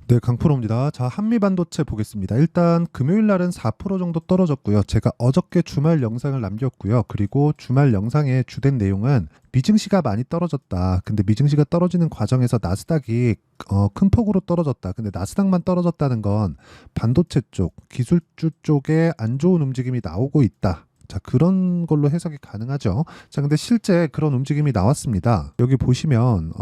네, 강프로입니다. 자, 한미반도체 보겠습니다. 일단 금요일 날은 4% 정도 떨어졌고요. 제가 어저께 주말 영상을 남겼고요. 그리고 주말 영상의 주된 내용은 미증시가 많이 떨어졌다. 근데 미증시가 떨어지는 과정에서 나스닥이 큰 폭으로 떨어졌다. 근데 나스닥만 떨어졌다는 건 반도체 쪽, 기술주 쪽에 안 좋은 움직임이 나오고 있다. 자, 그런 걸로 해석이 가능하죠. 자, 근데 실제 그런 움직임이 나왔습니다. 여기 보시면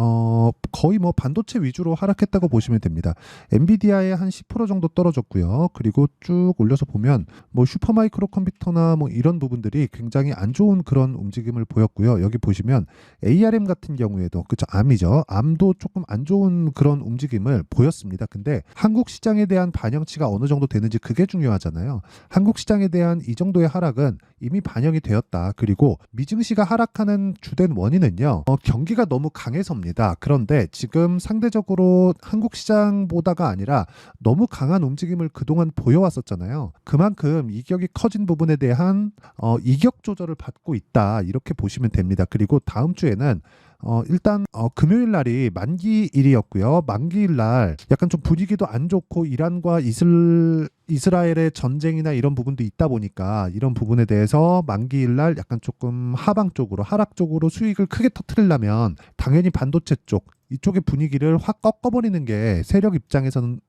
거의 뭐 반도체 위주로 하락했다고 보시면 됩니다. 엔비디아에 한 10% 정도 떨어졌고요. 그리고 쭉 올려서 보면 뭐 슈퍼마이크로 컴퓨터나 뭐 이런 부분들이 굉장히 안 좋은 그런 움직임을 보였고요. 여기 보시면 ARM 같은 경우에도 그쵸, 암이죠. 암도 조금 안 좋은 그런 움직임을 보였습니다. 근데 한국 시장에 대한 반영치가 어느 정도 되는지 그게 중요하잖아요. 한국 시장에 대한 이 정도의 하락은 이미 반영이 되었다. 그리고 미증시가 하락하는 주된 원인은요, 경기가 너무 강해서입니다. 그런데 지금 상대적으로 한국 시장보다가 아니라 너무 강한 움직임을 그동안 보여왔었잖아요. 그만큼 이격이 커진 부분에 대한 이격 조절을 받고 있다. 이렇게 보시면 됩니다. 그리고 다음 주에는 일단 금요일 날이 만기일이었고요. 만기일 날 약간 좀 분위기도 안 좋고 이란과 이스라엘의 전쟁이나 이런 부분도 있다 보니까 이런 부분에 대해서 만기일 날 약간 조금 하방 쪽으로 하락 쪽으로 수익을 크게 터트리려면 당연히 반도체 쪽 이쪽의 분위기를 확 꺾어버리는 게 세력 입장에서는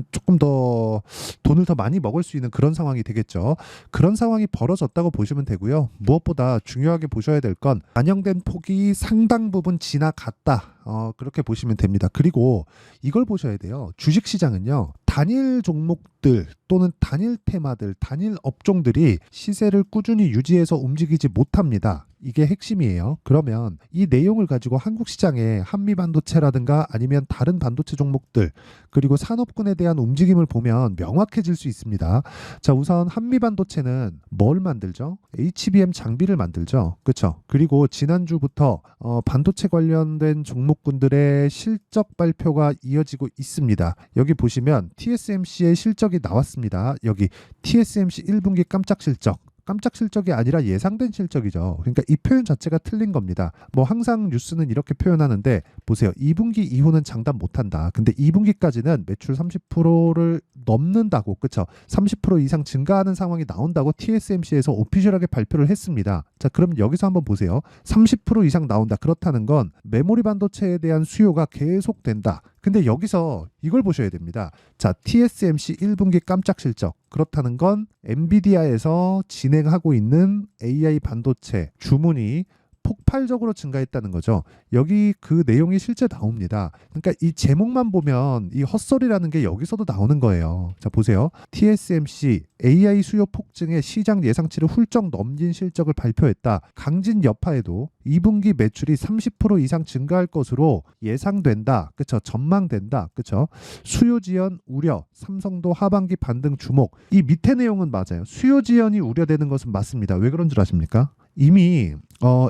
조금 더 돈을 더 많이 먹을 수 있는 그런 상황이 되겠죠. 그런 상황이 벌어졌다고 보시면 되고요. 무엇보다 중요하게 보셔야 될 건 반영된 폭이 상당 부분 지나갔다. 그렇게 보시면 됩니다. 그리고 이걸 보셔야 돼요. 주식시장은요. 단일 종목들 또는 단일 테마들, 단일 업종들이 시세를 꾸준히 유지해서 움직이지 못합니다. 이게 핵심이에요. 그러면 이 내용을 가지고 한국 시장의 한미반도체라든가 아니면 다른 반도체 종목들 그리고 산업군에 대한 움직임을 보면 명확해질 수 있습니다. 자, 우선 한미반도체는 뭘 만들죠? HBM 장비를 만들죠. 그렇죠? 그리고 지난주부터 반도체 관련된 종목군들의 실적 발표가 이어지고 있습니다. 여기 보시면 TSMC의 실적이 나왔습니다. 여기 TSMC 1분기 깜짝 실적. 깜짝 실적이 아니라 예상된 실적이죠. 그러니까 이 표현 자체가 틀린 겁니다. 뭐 항상 뉴스는 이렇게 표현하는데 보세요. 2분기 이후는 장담 못한다. 근데 2분기까지는 매출 30%를 넘는다고, 그쵸? 30% 이상 증가하는 상황이 나온다고 TSMC에서 오피셜하게 발표를 했습니다. 자, 그럼 여기서 한번 보세요. 30% 이상 나온다. 그렇다는 건 메모리 반도체에 대한 수요가 계속된다. 근데 여기서 이걸 보셔야 됩니다. 자, TSMC 1분기 깜짝 실적. 그렇다는 건 엔비디아에서 진행하고 있는 AI 반도체 주문이 폭발적으로 증가했다는 거죠. 여기 그 내용이 실제 나옵니다. 그러니까 이 제목만 보면 이 헛소리라는 게 여기서도 나오는 거예요. 자, 보세요. TSMC AI 수요 폭증에 시장 예상치를 훌쩍 넘긴 실적을 발표했다. 강진 여파에도 2분기 매출이 30% 이상 증가할 것으로 예상된다. 그쵸? 전망된다. 그쵸? 수요 지연 우려. 삼성도 하반기 반등 주목. 이 밑에 내용은 맞아요. 수요 지연이 우려되는 것은 맞습니다. 왜 그런 줄 아십니까? 이미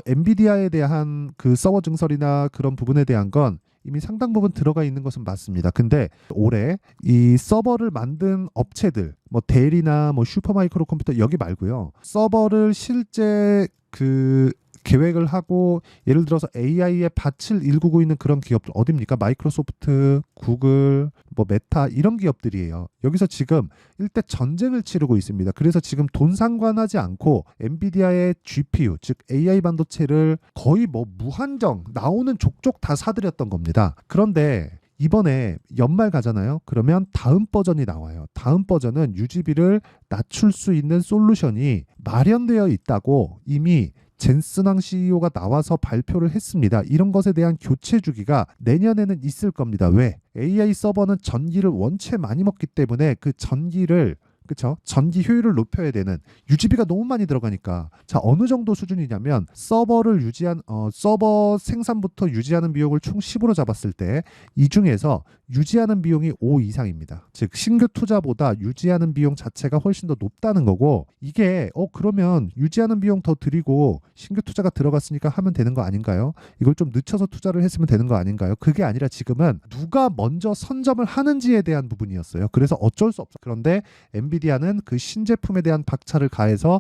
엔비디아에 대한 그 서버 증설이나 그런 부분에 대한 건 이미 상당 부분 들어가 있는 것은 맞습니다. 근데 올해 이 서버를 만든 업체들, 뭐 델이나 뭐 슈퍼마이크로 컴퓨터 여기 말고요. 서버를 실제 그 계획을 하고 예를 들어서 AI의 밭을 일구고 있는 그런 기업들 어딥니까? 마이크로소프트, 구글, 뭐 메타 이런 기업들이에요. 여기서 지금 일대 전쟁을 치르고 있습니다. 그래서 지금 돈 상관하지 않고 엔비디아의 GPU 즉 AI 반도체를 거의 뭐 무한정 나오는 족족 다 사들였던 겁니다. 그런데 이번에 연말 가잖아요. 그러면 다음 버전이 나와요. 다음 버전은 유지비를 낮출 수 있는 솔루션이 마련되어 있다고 이미 젠슨왕 CEO가 나와서 발표를 했습니다. 이런 것에 대한 교체 주기가 내년에는 있을 겁니다. 왜? AI 서버는 전기를 원체 많이 먹기 때문에 그 전기를 그쵸? 전기 효율을 높여야 되는 유지비가 너무 많이 들어가니까 자 어느 정도 수준이냐면 서버를 유지한 서버 생산부터 유지하는 비용을 총 10으로 잡았을 때 이 중에서 유지하는 비용이 5 이상입니다. 즉 신규 투자보다 유지하는 비용 자체가 훨씬 더 높다는 거고 이게 그러면 유지하는 비용 더 들이고 신규 투자가 들어갔으니까 하면 되는 거 아닌가요? 이걸 좀 늦춰서 투자를 했으면 되는 거 아닌가요? 그게 아니라 지금은 누가 먼저 선점을 하는지에 대한 부분이었어요. 그래서 어쩔 수 없어. 그런데 엔비디아 엔비디아는 그 신제품에 대한 박차를 가해서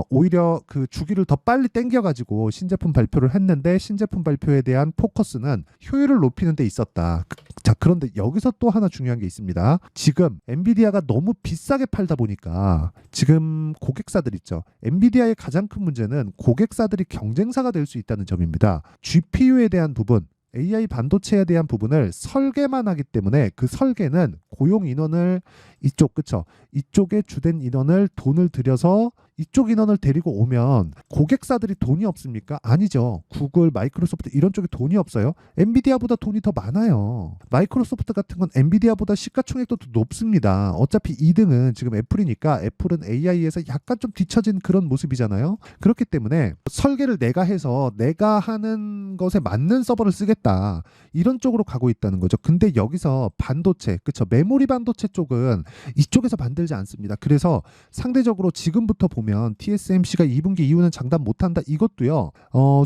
오히려 그 주기를 더 빨리 땡겨가지고 신제품 발표를 했는데 신제품 발표에 대한 포커스는 효율을 높이는 데 있었다. 자, 그런데 여기서 또 하나 중요한 게 있습니다. 지금 엔비디아가 너무 비싸게 팔다 보니까 지금 고객사들 있죠. 엔비디아의 가장 큰 문제는 고객사들이 경쟁사가 될 수 있다는 점입니다. GPU에 대한 부분, AI 반도체에 대한 부분을 설계만 하기 때문에 그 설계는 고용 인원을 그쵸? 이쪽에 주된 인원을 돈을 들여서 이쪽 인원을 데리고 오면 고객사들이 돈이 없습니까? 아니죠. 구글, 마이크로소프트 이런 쪽에 돈이 없어요. 엔비디아보다 돈이 더 많아요. 마이크로소프트 같은 건 엔비디아보다 시가총액도 더 높습니다. 어차피 2등은 지금 애플이니까 애플은 AI에서 약간 좀 뒤처진 그런 모습이잖아요. 그렇기 때문에 설계를 내가 해서 내가 하는 것에 맞는 서버를 쓰겠다. 이런 쪽으로 가고 있다는 거죠. 근데 여기서 반도체, 그쵸? 메모리 반도체 쪽은 이쪽에서 만들지 않습니다. 그래서 상대적으로 지금부터 보면 TSMC가 2분기 이후는 장담 못한다. 이것도요.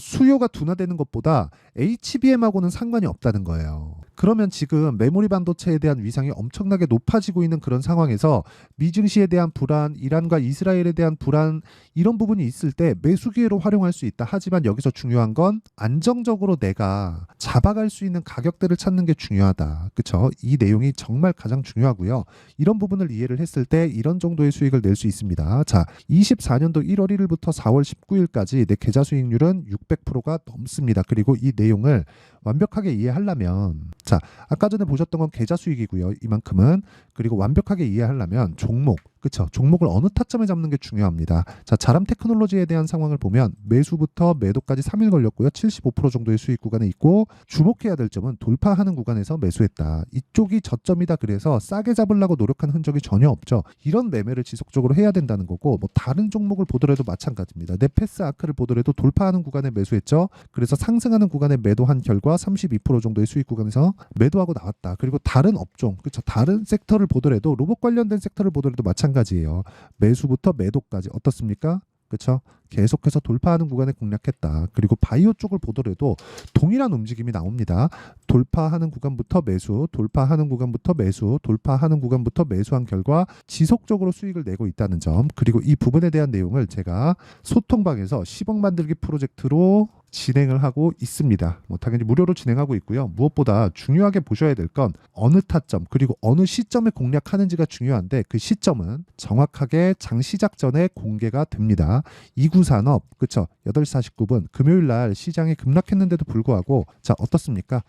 수요가 둔화되는 것보다 HBM하고는 상관이 없다는 거예요. 그러면 지금 메모리 반도체에 대한 위상이 엄청나게 높아지고 있는 그런 상황에서 미증시에 대한 불안, 이란과 이스라엘에 대한 불안 이런 부분이 있을 때 매수 기회로 활용할 수 있다. 하지만 여기서 중요한 건 안정적으로 내가 잡아갈 수 있는 가격대를 찾는 게 중요하다. 그렇죠? 이 내용이 정말 가장 중요하고요. 이런 부분을 이해를 했을 때 이런 정도의 수익을 낼 수 있습니다. 자, 24년도 1월 1일부터 4월 19일까지 내 계좌 수익률은 600%가 넘습니다. 그리고 이 내용을 완벽하게 이해하려면 자, 아까 전에 보셨던 건 계좌 수익이고요. 이만큼은. 그리고 완벽하게 이해하려면 종목, 그쵸? 종목을 어느 타점에 잡는 게 중요합니다. 자, 자람 테크놀로지에 대한 상황을 보면 매수부터 매도까지 3일 걸렸고요. 75% 정도의 수익 구간에 있고 주목해야 될 점은 돌파하는 구간에서 매수했다. 이쪽이 저점이다. 그래서 싸게 잡으려고 노력한 흔적이 전혀 없죠. 이런 매매를 지속적으로 해야 된다는 거고 뭐 다른 종목을 보더라도 마찬가지입니다. 넷패스 아크를 보더라도 돌파하는 구간에 매수했죠. 그래서 상승하는 구간에 매도한 결과 32% 정도의 수익 구간에서 매도하고 나왔다. 그리고 다른 업종, 그렇죠? 다른 섹터를 보더라도 로봇 관련된 섹터를 보더라도 마찬가지예요. 매수부터 매도까지 어떻습니까? 그렇죠? 계속해서 돌파하는 구간에 공략했다. 그리고 바이오 쪽을 보더라도 동일한 움직임이 나옵니다. 돌파하는 구간부터 매수, 돌파하는 구간부터 매수, 돌파하는 구간부터 매수한 결과 지속적으로 수익을 내고 있다는 점. 그리고 이 부분에 대한 내용을 제가 소통방에서 10억 만들기 프로젝트로 진행을 하고 있습니다. 뭐 당연히 무료로 진행하고 있고요. 무엇보다 중요하게 보셔야 될 건 어느 타점 그리고 어느 시점에 공략하는지가 중요한데 그 시점은 정확하게 장 시작 전에 공개가 됩니다. 이구산업 그쵸 8시 49분 금요일 날 시장이 급락했는데도 불구하고 자 어떻습니까?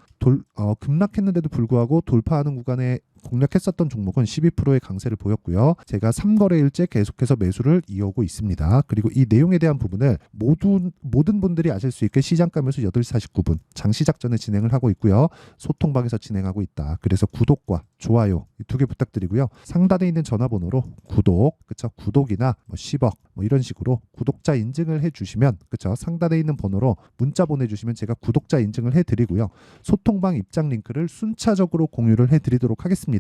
급락했는데도 불구하고 돌파하는 구간에 공략했었던 종목은 12%의 강세를 보였고요. 제가 3거래일째 계속해서 매수를 이어오고 있습니다. 그리고 이 내용에 대한 부분을 모든 분들이 아실 수 있게 시장가면서 8시 49분 장 시작 전에 진행을 하고 있고요. 소통방에서 진행하고 있다. 그래서 구독과 좋아요 이 2개 부탁드리고요. 상단에 있는 전화번호로 구독이나 뭐 10억 뭐 이런 식으로 구독자 인증을 해주시면 그쵸 상단에 있는 번호로 문자 보내주시면 제가 구독자 인증을 해드리고요. 소통방 입장 링크를 순차적으로 공유를 해드리도록 하겠습니다.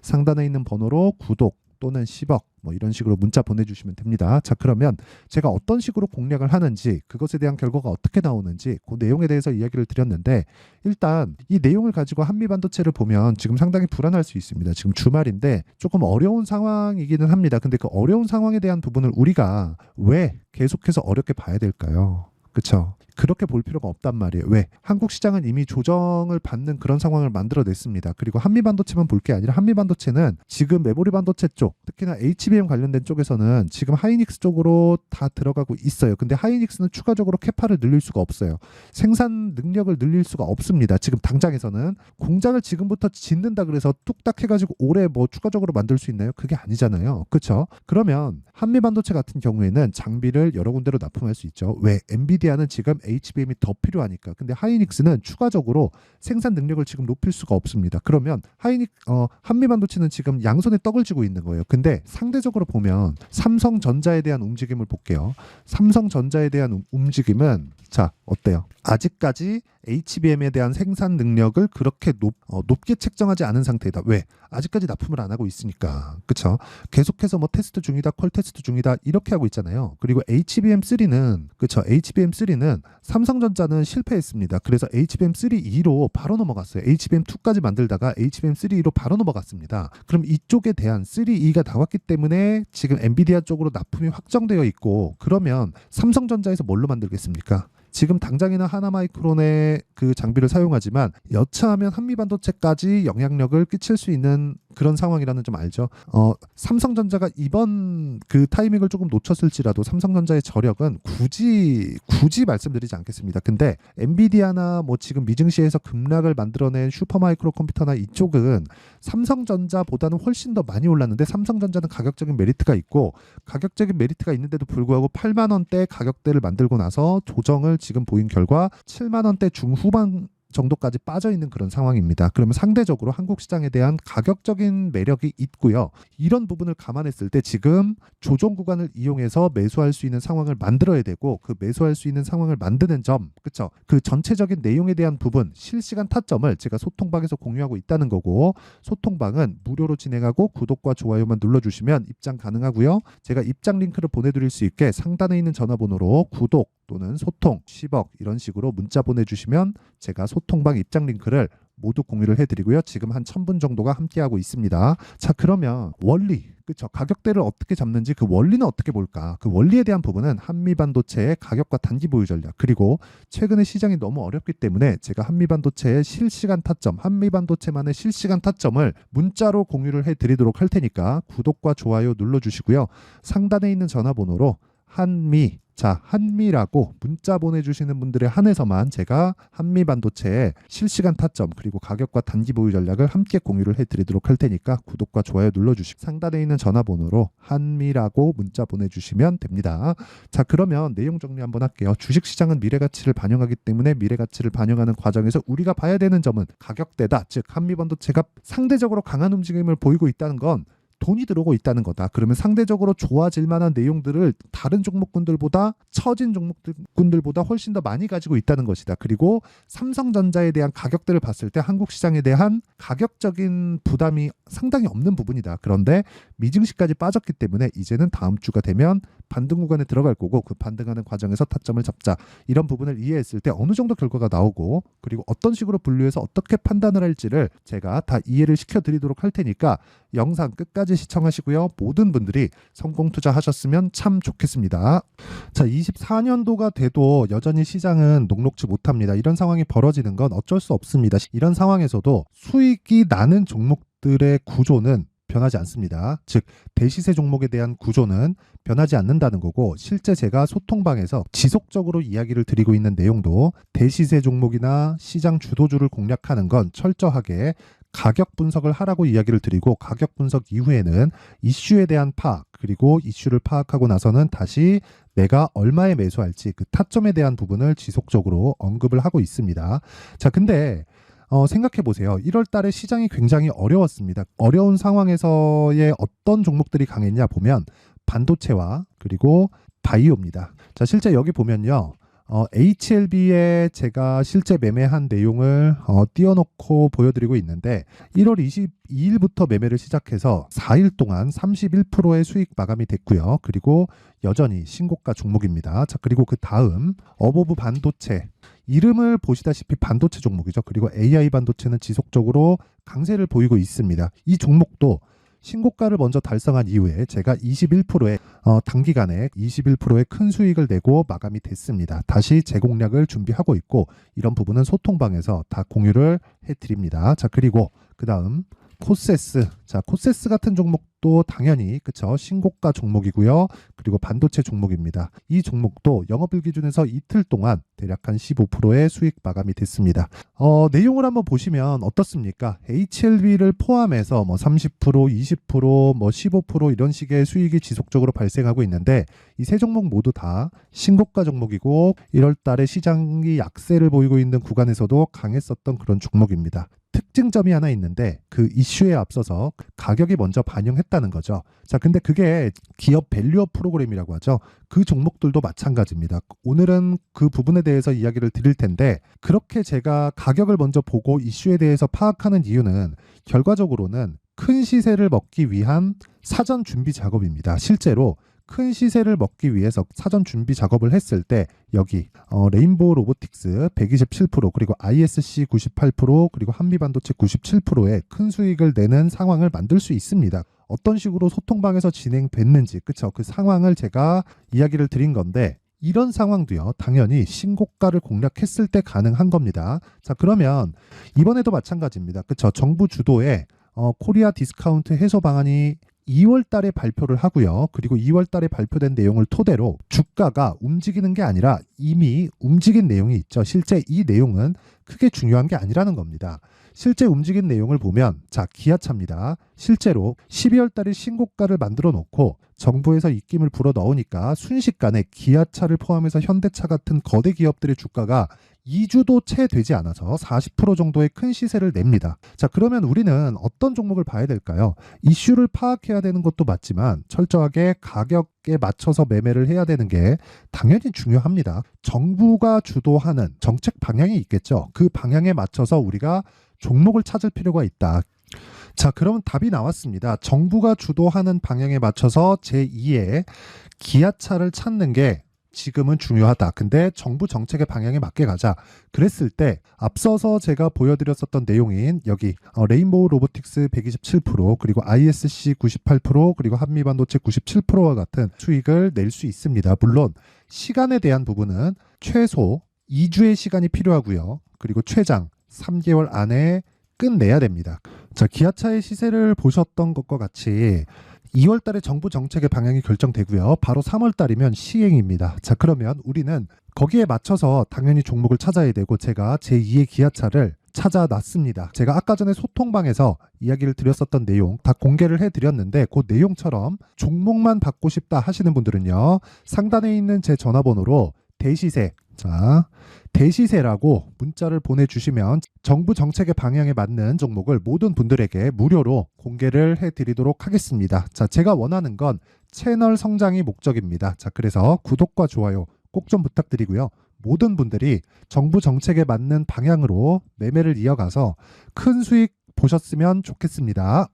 상단에 있는 번호로 구독 또는 10억 뭐 이런 식으로 문자 보내주시면 됩니다. 자 그러면 제가 어떤 식으로 공략을 하는지 그것에 대한 결과가 어떻게 나오는지 그 내용에 대해서 이야기를 드렸는데 일단 이 내용을 가지고 한미반도체를 보면 지금 상당히 불안할 수 있습니다. 지금 주말인데 조금 어려운 상황이기는 합니다. 근데 그 어려운 상황에 대한 부분을 우리가 왜 계속해서 어렵게 봐야 될까요? 그쵸? 그렇게 볼 필요가 없단 말이에요. 왜? 한국 시장은 이미 조정을 받는 그런 상황을 만들어냈습니다. 그리고 한미반도체만 볼 게 아니라 한미반도체는 지금 메모리 반도체 쪽, 특히나 HBM 관련된 쪽에서는 지금 하이닉스 쪽으로 다 들어가고 있어요. 근데 하이닉스는 추가적으로 캐파를 늘릴 수가 없어요. 생산 능력을 늘릴 수가 없습니다. 지금 당장에서는 공장을 지금부터 짓는다 그래서 뚝딱 해가지고 올해 뭐 추가적으로 만들 수 있나요? 그게 아니잖아요. 그렇죠? 그러면 한미반도체 같은 경우에는 장비를 여러 군데로 납품할 수 있죠. 왜? 엔비디아는 지금 HBM이 더 필요하니까. 근데 하이닉스는 추가적으로 생산 능력을 지금 높일 수가 없습니다. 그러면 한미반도체는 지금 양손에 떡을 쥐고 있는 거예요. 근데 상대적으로 보면 삼성전자에 대한 움직임을 볼게요. 삼성전자에 대한 움직임은 자 어때요? 아직까지 HBM에 대한 생산 능력을 그렇게 높게 책정하지 않은 상태이다. 왜? 아직까지 납품을 안 하고 있으니까. 그쵸? 계속해서 뭐 테스트 중이다, 퀄 테스트 중이다 이렇게 하고 있잖아요. 그리고 HBM3는 그쵸? HBM3는 삼성전자는 실패했습니다. 그래서 HBM3E로 바로 넘어갔어요. HBM2까지 만들다가 HBM3E로 바로 넘어갔습니다. 그럼 이쪽에 대한 3E가 나왔기 때문에 지금 엔비디아 쪽으로 납품이 확정되어 있고, 그러면 삼성전자에서 뭘로 만들겠습니까? 지금 당장에는 하나마이크론의 그 장비를 사용하지만 여차하면 한미반도체까지 영향력을 끼칠 수 있는 그런 상황이라는 점 알죠? 삼성전자가 이번 그 타이밍을 조금 놓쳤을지라도 삼성전자의 저력은 굳이 말씀드리지 않겠습니다. 근데 엔비디아나 뭐 지금 미증시에서 급락을 만들어낸 슈퍼마이크로 컴퓨터나 이쪽은 삼성전자보다는 훨씬 더 많이 올랐는데, 삼성전자는 가격적인 메리트가 있고, 가격적인 메리트가 있는데도 불구하고 8만 원대 가격대를 만들고 나서 조정을 지금 보인 결과 7만 원대 중후반 정도까지 빠져 있는 그런 상황입니다. 그러면 상대적으로 한국 시장에 대한 가격적인 매력이 있고요. 이런 부분을 감안했을 때 지금 조정 구간을 이용해서 매수할 수 있는 상황을 만들어야 되고, 그 매수할 수 있는 상황을 만드는 점, 그쵸? 그 전체적인 내용에 대한 부분, 실시간 타점을 제가 소통방에서 공유하고 있다는 거고, 소통방은 무료로 진행하고 구독과 좋아요만 눌러주시면 입장 가능하고요. 제가 입장 링크를 보내드릴 수 있게 상단에 있는 전화번호로 구독 또는 소통 10억 이런 식으로 문자 보내주시면 제가 소통방 입장 링크를 모두 공유를 해드리고요. 지금 한 1000분 정도가 함께하고 있습니다. 자, 그러면 원리, 그쵸? 가격대를 어떻게 잡는지 그 원리는 어떻게 볼까? 그 원리에 대한 부분은 한미반도체의 가격과 단기 보유 전략, 그리고 최근에 시장이 너무 어렵기 때문에 제가 한미반도체의 실시간 타점, 한미반도체만의 실시간 타점을 문자로 공유를 해드리도록 할 테니까 구독과 좋아요 눌러주시고요. 상단에 있는 전화번호로 한미라고 문자 보내주시는 분들에 한해서만 제가 한미반도체의 실시간 타점 그리고 가격과 단기 보유 전략을 함께 공유를 해드리도록 할 테니까 구독과 좋아요 눌러주시고 상단에 있는 전화번호로 한미라고 문자 보내주시면 됩니다. 자, 그러면 내용 정리 한번 할게요. 주식시장은 미래가치를 반영하기 때문에 미래가치를 반영하는 과정에서 우리가 봐야 되는 점은 가격대다. 즉 한미반도체가 상대적으로 강한 움직임을 보이고 있다는 건 돈이 들어오고 있다는 거다. 그러면 상대적으로 좋아질 만한 내용들을 다른 종목군들보다, 처진 종목군들보다 훨씬 더 많이 가지고 있다는 것이다. 그리고 삼성전자에 대한 가격대를 봤을 때 한국 시장에 대한 가격적인 부담이 상당히 없는 부분이다. 그런데 미증시까지 빠졌기 때문에 이제는 다음 주가 되면 반등 구간에 들어갈 거고, 그 반등하는 과정에서 타점을 잡자. 이런 부분을 이해했을 때 어느 정도 결과가 나오고, 그리고 어떤 식으로 분류해서 어떻게 판단을 할지를 제가 다 이해를 시켜드리도록 할 테니까 영상 끝까지 시청하시고요. 모든 분들이 성공 투자하셨으면 참 좋겠습니다. 자, 24년도가 돼도 여전히 시장은 녹록지 못합니다. 이런 상황이 벌어지는 건 어쩔 수 없습니다. 이런 상황에서도 수익이 나는 종목들의 구조는 변하지 않습니다. 즉 대시세 종목에 대한 구조는 변하지 않는다는 거고, 실제 제가 소통방에서 지속적으로 이야기를 드리고 있는 내용도 대시세 종목이나 시장 주도주를 공략하는 건 철저하게 가격 분석을 하라고 이야기를 드리고, 가격 분석 이후에는 이슈에 대한 파악, 그리고 이슈를 파악하고 나서는 다시 내가 얼마에 매수할지 그 타점에 대한 부분을 지속적으로 언급을 하고 있습니다. 자, 근데 생각해 보세요. 1월 달에 시장이 굉장히 어려웠습니다. 어려운 상황에서의 어떤 종목들이 강했냐 보면 반도체와 그리고 바이오입니다. 자, 실제 여기 보면요. HLB에 제가 실제 매매한 내용을 띄워놓고 보여드리고 있는데, 1월 22일부터 매매를 시작해서 4일 동안 31%의 수익 마감이 됐고요. 그리고 여전히 신고가 종목입니다. 자, 그리고 그 다음 어보브 반도체, 이름을 보시다시피 반도체 종목이죠. 그리고 AI 반도체는 지속적으로 강세를 보이고 있습니다. 이 종목도 신고가를 먼저 달성한 이후에 제가 21%의 단기간에 21%의 큰 수익을 내고 마감이 됐습니다. 다시 재공략을 준비하고 있고, 이런 부분은 소통방에서 다 공유를 해드립니다. 자, 그리고 그 다음 코세스. 자, 코세스 같은 종목도 당연히 그쵸, 신고가 종목이고요. 그리고 반도체 종목입니다. 이 종목도 영업일 기준에서 이틀 동안 대략 한 15%의 수익 마감이 됐습니다. 내용을 한번 보시면 어떻습니까? HLB를 포함해서 뭐 30%, 20%, 뭐 15% 이런 식의 수익이 지속적으로 발생하고 있는데, 이 세 종목 모두 다 신고가 종목이고 1월 달에 시장이 약세를 보이고 있는 구간에서도 강했었던 그런 종목입니다. 특징점이 하나 있는데, 그 이슈에 앞서서 가격이 먼저 반영했다는 거죠. 자, 근데 그게 기업 밸류업 프로그램이라고 하죠. 그 종목들도 마찬가지입니다. 오늘은 그 부분에 대해서 이야기를 드릴 텐데, 그렇게 제가 가격을 먼저 보고 이슈에 대해서 파악하는 이유는 결과적으로는 큰 시세를 먹기 위한 사전 준비 작업입니다. 실제로 큰 시세를 먹기 위해서 사전 준비 작업을 했을 때 여기 레인보우 로보틱스 127% 그리고 ISC 98% 그리고 한미반도체 97%의 큰 수익을 내는 상황을 만들 수 있습니다. 어떤 식으로 소통방에서 진행됐는지, 그쵸? 그 상황을 제가 이야기를 드린 건데, 이런 상황도요, 당연히 신고가를 공략했을 때 가능한 겁니다. 자, 그러면 이번에도 마찬가지입니다. 그쵸? 정부 주도의 코리아 디스카운트 해소 방안이 2월 달에 발표를 하고요. 그리고 2월 달에 발표된 내용을 토대로 주가가 움직이는 게 아니라 이미 움직인 내용이 있죠. 실제 이 내용은 크게 중요한 게 아니라는 겁니다. 실제 움직인 내용을 보면, 자, 기아차입니다. 실제로 12월 달에 신고가를 만들어 놓고 정부에서 입김을 불어 넣으니까 순식간에 기아차를 포함해서 현대차 같은 거대 기업들의 주가가 2주도 채 되지 않아서 40% 정도의 큰 시세를 냅니다. 자, 그러면 우리는 어떤 종목을 봐야 될까요? 이슈를 파악해야 되는 것도 맞지만 철저하게 가격에 맞춰서 매매를 해야 되는 게 당연히 중요합니다. 정부가 주도하는 정책 방향이 있겠죠. 그 방향에 맞춰서 우리가 종목을 찾을 필요가 있다. 자, 그러면 답이 나왔습니다. 정부가 주도하는 방향에 맞춰서 제2의 기아차를 찾는 게 지금은 중요하다. 근데 정부 정책의 방향에 맞게 가자. 그랬을 때 앞서서 제가 보여드렸었던 내용인 여기 레인보우 로보틱스 127% 그리고 ISC 98% 그리고 한미반도체 97%와 같은 수익을 낼 수 있습니다. 물론 시간에 대한 부분은 최소 2주의 시간이 필요하고요. 그리고 최장 3개월 안에 끝내야 됩니다. 자, 기아차의 시세를 보셨던 것과 같이 2월 달에 정부 정책의 방향이 결정되고요. 바로 3월 달이면 시행입니다. 자, 그러면 우리는 거기에 맞춰서 당연히 종목을 찾아야 되고, 제가 제2의 기아차를 찾아놨습니다. 제가 아까 전에 소통방에서 이야기를 드렸었던 내용 다 공개를 해드렸는데, 그 내용처럼 종목만 받고 싶다 하시는 분들은요, 상단에 있는 제 전화번호로 대시세, 자, 대시세라고 문자를 보내주시면 정부 정책의 방향에 맞는 종목을 모든 분들에게 무료로 공개를 해드리도록 하겠습니다. 자, 제가 원하는 건 채널 성장이 목적입니다. 자, 그래서 구독과 좋아요 꼭 좀 부탁드리고요. 모든 분들이 정부 정책에 맞는 방향으로 매매를 이어가서 큰 수익 보셨으면 좋겠습니다.